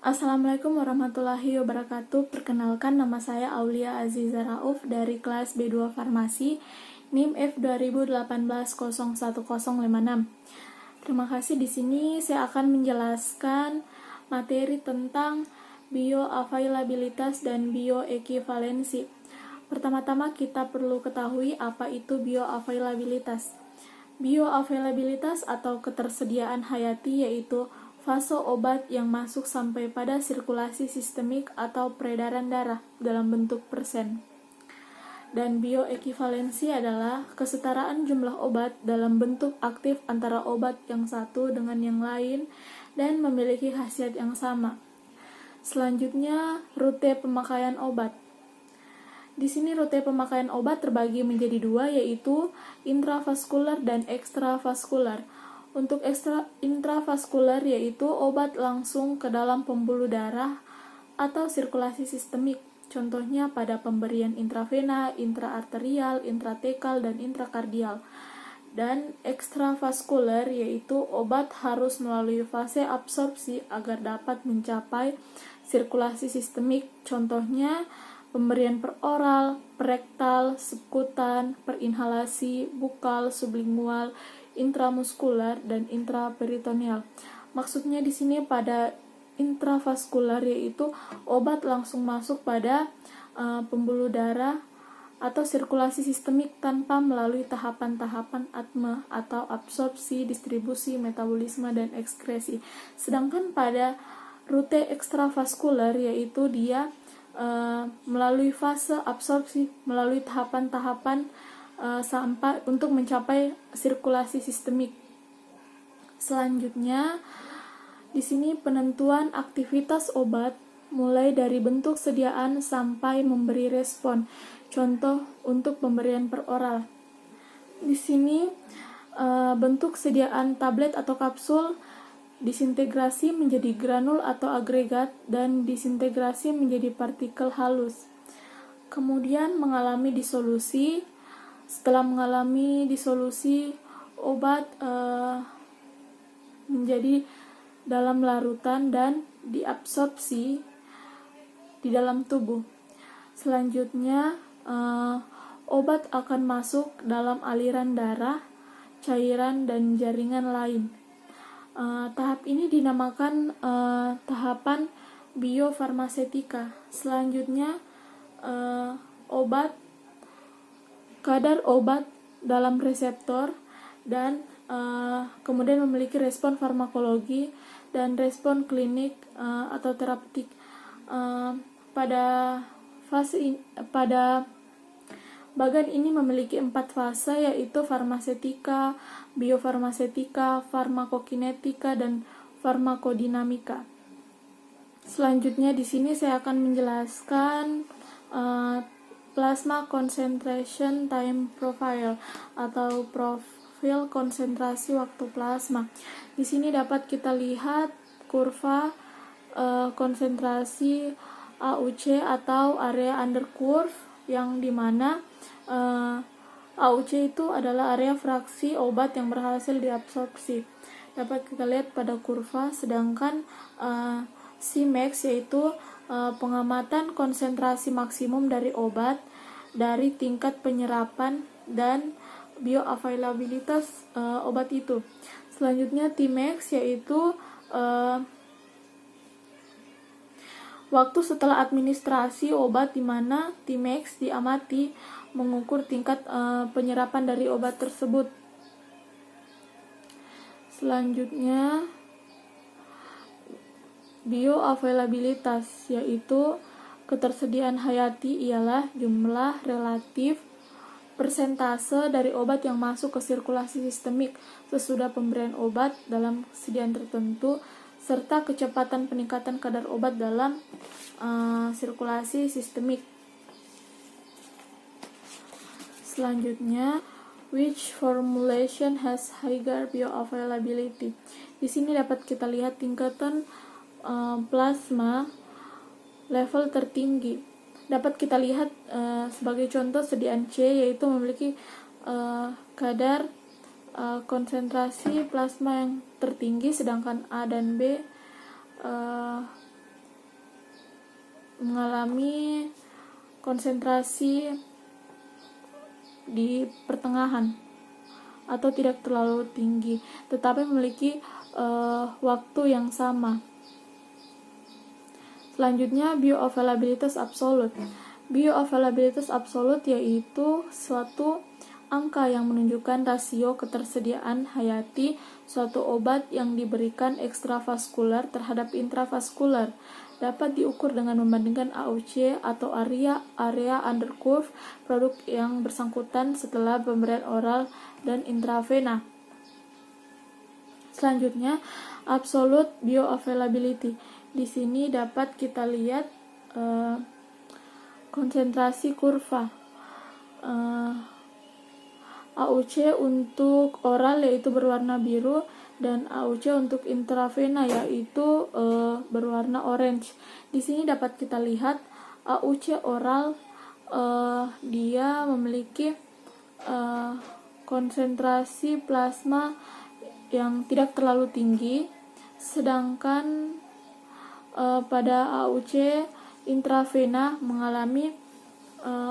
Assalamualaikum warahmatullahi wabarakatuh. Perkenalkan, nama saya Aulia Aziza Rauf dari kelas B2 Farmasi, NIM F2018010056. Terima kasih. Di sini saya akan menjelaskan materi tentang bioavailabilitas dan bioekivalensi. Pertama-tama kita perlu ketahui apa itu bioavailabilitas. Bioavailabilitas atau ketersediaan hayati yaitu fase obat yang masuk sampai pada sirkulasi sistemik atau peredaran darah dalam bentuk persen. Dan bioekivalensi adalah kesetaraan jumlah obat dalam bentuk aktif antara obat yang satu dengan yang lain dan memiliki khasiat yang sama. Selanjutnya, rute pemakaian obat. Di sini rute pemakaian obat terbagi menjadi dua, yaitu intravaskular dan ekstravaskular. Untuk intravaskular yaitu obat langsung ke dalam pembuluh darah atau sirkulasi sistemik. Contohnya pada pemberian intravena, intraarterial, intratekal, dan intrakardial. Dan ekstravaskular yaitu obat harus melalui fase absorpsi agar dapat mencapai sirkulasi sistemik. Contohnya pemberian peroral, perektal, subkutan, perinhalasi, bukal, sublingual, intramuskular, dan intraperitoneal. Maksudnya di sini pada intravaskular yaitu obat langsung masuk pada pembuluh darah atau sirkulasi sistemik tanpa melalui tahapan-tahapan ATME atau absorpsi, distribusi, metabolisme, dan ekskresi. Sedangkan pada rute ekstravaskular yaitu dia melalui fase absorpsi, melalui tahapan-tahapan sampai untuk mencapai sirkulasi sistemik. Selanjutnya, di sini penentuan aktivitas obat mulai dari bentuk sediaan sampai memberi respon. Contoh untuk pemberian peroral. Di sini bentuk sediaan tablet atau kapsul disintegrasi menjadi granul atau agregat dan disintegrasi menjadi partikel halus. Kemudian mengalami disolusi. Setelah mengalami disolusi, obat menjadi dalam larutan dan diabsorpsi di dalam tubuh. Selanjutnya, obat akan masuk dalam aliran darah, cairan, dan jaringan lain. Tahap ini dinamakan tahapan biofarmasetika. Selanjutnya, kadar obat dalam reseptor dan kemudian memiliki respon farmakologi dan respon klinik atau terapeutik. Pada bagan ini memiliki 4 fase, yaitu farmasetika, biofarmasetika, farmakokinetika, dan farmakodinamika. Selanjutnya di sini saya akan menjelaskan plasma concentration time profile atau profil konsentrasi waktu plasma. Di sini dapat kita lihat kurva konsentrasi AUC atau area under curve, yang dimana AUC itu adalah area fraksi obat yang berhasil diabsorpsi. Dapat kita lihat pada kurva. Sedangkan Cmax yaitu pengamatan konsentrasi maksimum dari obat dari tingkat penyerapan dan bioavailabilitas obat itu. Selanjutnya Tmax yaitu waktu setelah administrasi obat, di mana Tmax diamati mengukur tingkat penyerapan dari obat tersebut. Selanjutnya bioavailabilitas yaitu ketersediaan hayati ialah jumlah relatif persentase dari obat yang masuk ke sirkulasi sistemik sesudah pemberian obat dalam kesediaan tertentu, serta kecepatan peningkatan kadar obat dalam sirkulasi sistemik. Selanjutnya, which formulation has higher bioavailability? Di sini dapat kita lihat tingkatan plasma level tertinggi. Dapat kita lihat sebagai contoh sediaan C yaitu memiliki kadar konsentrasi plasma yang tertinggi, sedangkan A dan B mengalami konsentrasi di pertengahan atau tidak terlalu tinggi, tetapi memiliki waktu yang sama. Selanjutnya, bioavailabilitas absolut. Bioavailabilitas absolut yaitu suatu angka yang menunjukkan rasio ketersediaan hayati suatu obat yang diberikan ekstravaskular terhadap intravaskular. Dapat diukur dengan membandingkan AUC atau area under curve produk yang bersangkutan setelah pemberian oral dan intravena. Selanjutnya, absolute bioavailability. Di sini dapat kita lihat konsentrasi kurva. AUC untuk oral yaitu berwarna biru, dan AUC untuk intravena yaitu berwarna orange. Di sini dapat kita lihat AUC oral dia memiliki konsentrasi plasma yang tidak terlalu tinggi, sedangkan pada AUC intravena mengalami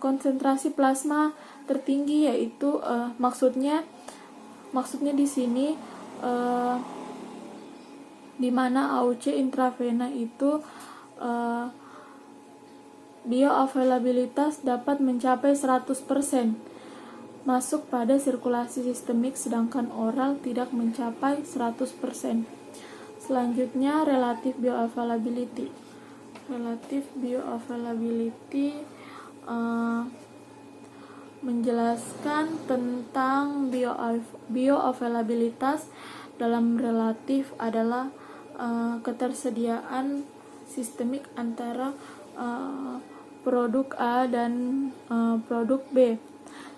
konsentrasi plasma tertinggi, yaitu maksudnya di sini di mana AUC intravena itu bioavailabilitas dapat mencapai 100% masuk pada sirkulasi sistemik, sedangkan oral tidak mencapai 100%. Selanjutnya, relative bioavailability. Relative bioavailability menjelaskan tentang bioavailabilitas dalam relatif adalah ketersediaan sistemik antara produk A dan produk B.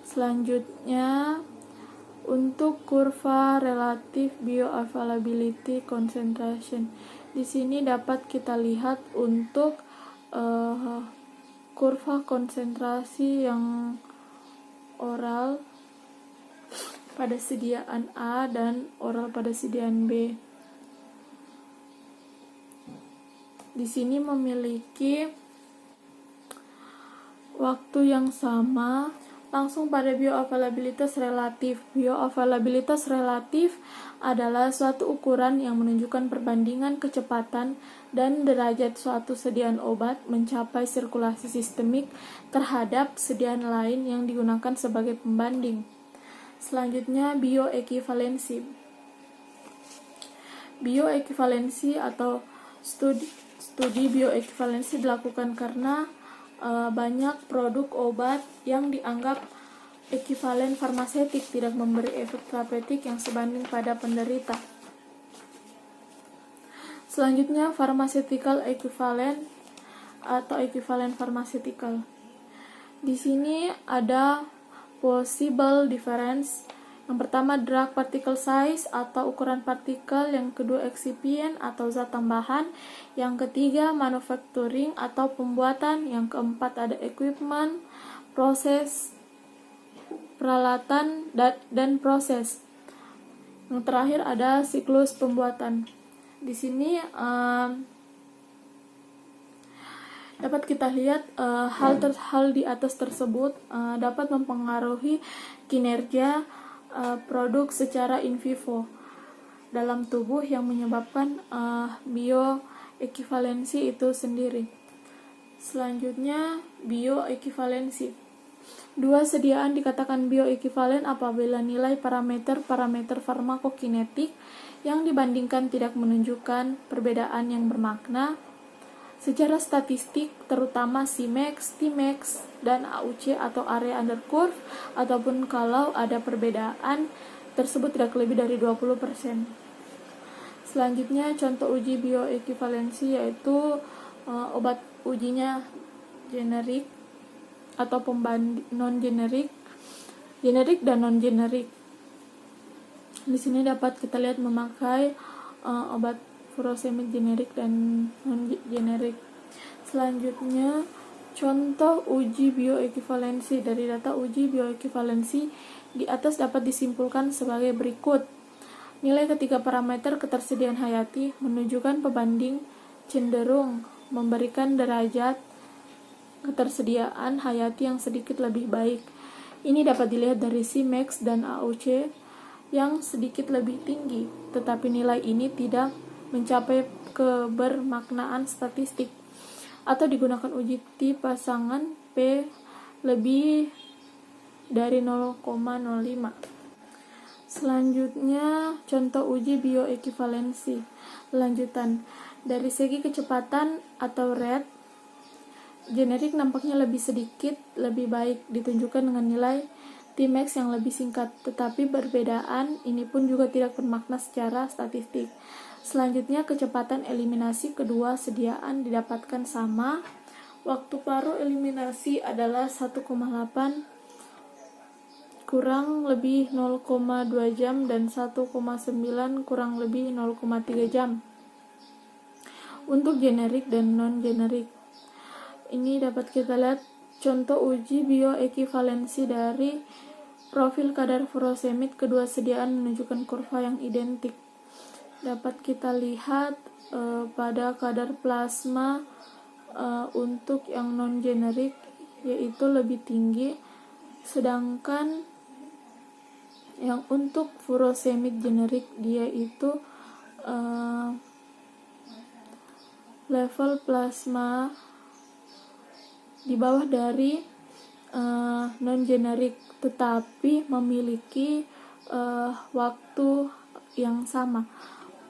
Selanjutnya, untuk kurva relatif bioavailability concentration, di sini dapat kita lihat untuk kurva konsentrasi yang oral pada sediaan A dan oral pada sediaan B. Di sini memiliki waktu yang sama. Langsung pada bioavailabilitas relatif. Bioavailabilitas relatif adalah suatu ukuran yang menunjukkan perbandingan kecepatan dan derajat suatu sediaan obat mencapai sirkulasi sistemik terhadap sediaan lain yang digunakan sebagai pembanding. Selanjutnya, bioekivalensi. Bioekivalensi atau studi bioekivalensi dilakukan karena banyak produk obat yang dianggap ekivalen farmasetik tidak memberi efek terapeutik yang sebanding pada penderita. Selanjutnya, pharmaceutical equivalent atau ekivalen pharmaceutical. Di sini ada possible difference. Yang pertama, drug particle size atau ukuran partikel. Yang kedua, excipient atau zat tambahan. Yang ketiga, manufacturing atau pembuatan. Yang keempat, ada equipment, proses, peralatan, dan proses. Yang terakhir ada siklus pembuatan. Di sini dapat kita lihat hal di atas tersebut dapat mempengaruhi kinerja produk secara in vivo dalam tubuh yang menyebabkan bioekivalensi itu sendiri. Selanjutnya, bioekivalensi. Dua sediaan dikatakan bioekivalen apabila nilai parameter farmakokinetik yang dibandingkan tidak menunjukkan perbedaan yang bermakna secara statistik, terutama Cmax, Tmax, dan AUC atau area under curve, ataupun kalau ada perbedaan tersebut tidak lebih dari 20%. Selanjutnya, contoh uji bioekivalensi yaitu obat ujinya generik atau non-generik, generik dan non-generik. Di sini dapat kita lihat memakai obat furosemid generik dan non-generik. Selanjutnya, contoh uji bioekivalensi. Dari data uji bioekivalensi di atas dapat disimpulkan sebagai berikut. Nilai ketiga parameter ketersediaan hayati menunjukkan pembanding cenderung memberikan derajat ketersediaan hayati yang sedikit lebih baik. Ini dapat dilihat dari Cmax dan AUC yang sedikit lebih tinggi, tetapi nilai ini tidak mencapai kebermaknaan statistik atau digunakan uji T pasangan P lebih dari 0,05. Selanjutnya, contoh uji bioekivalensi. Lanjutan, dari segi kecepatan atau rate, generik nampaknya lebih sedikit lebih baik, ditunjukkan dengan nilai Tmax yang lebih singkat, tetapi perbedaan ini pun juga tidak bermakna secara statistik. Selanjutnya, kecepatan eliminasi kedua sediaan didapatkan sama. Waktu paruh eliminasi adalah 1,8 kurang lebih 0,2 jam dan 1,9 kurang lebih 0,3 jam. Untuk generik dan non-generik, ini dapat kita lihat contoh uji bioekivalensi dari profil kadar furosemid kedua sediaan menunjukkan kurva yang identik. Dapat kita lihat pada kadar plasma untuk yang non-generik yaitu lebih tinggi, sedangkan yang untuk furosemid generik dia itu level plasma di bawah dari non-generik, tetapi memiliki waktu yang sama.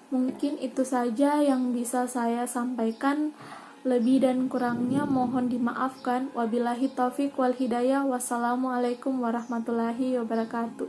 Mungkin itu saja yang bisa saya sampaikan. Lebih dan kurangnya mohon dimaafkan. Wabillahi taufiq wal hidayah. Wassalamualaikum warahmatullahi wabarakatuh.